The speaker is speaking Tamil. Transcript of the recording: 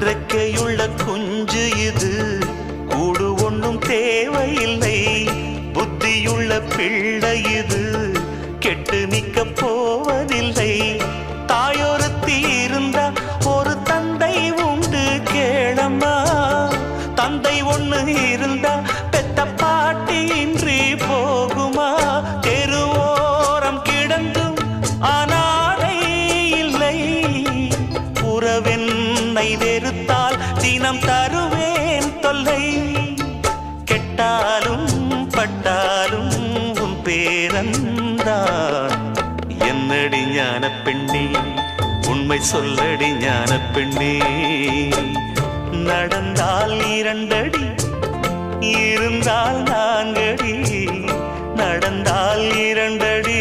இறக்கையுள்ள குஞ்சு இது, கூடு ஒன்றும் தேவையில்லை. புத்தியுள்ள பிள்ளை இது, கெட்டு நிக்க போவதில்லை. தாயொருத்தி இருந்தா ஒரு தந்தை உண்டு கேளம்மா. தந்தை ஒண்ணு இருந்தா பெத்த பாட்டி இன்றி போகுமா? தெருவோரம் கிடந்தும் அனாதை இல்லை. உறவென்னை வெறுத்தால் தினம் தருவேன் தொல்லை. கெட்டாலும் பட்டாலும் உன் பேரன்தான். என்னடி ஞான பெண்ணே, உண்மை சொல்லடி ஞான பெண்ணே. நடந்தால் 2 அடி, இருந்தால் 4 அடி. நடந்தால் 2 அடி.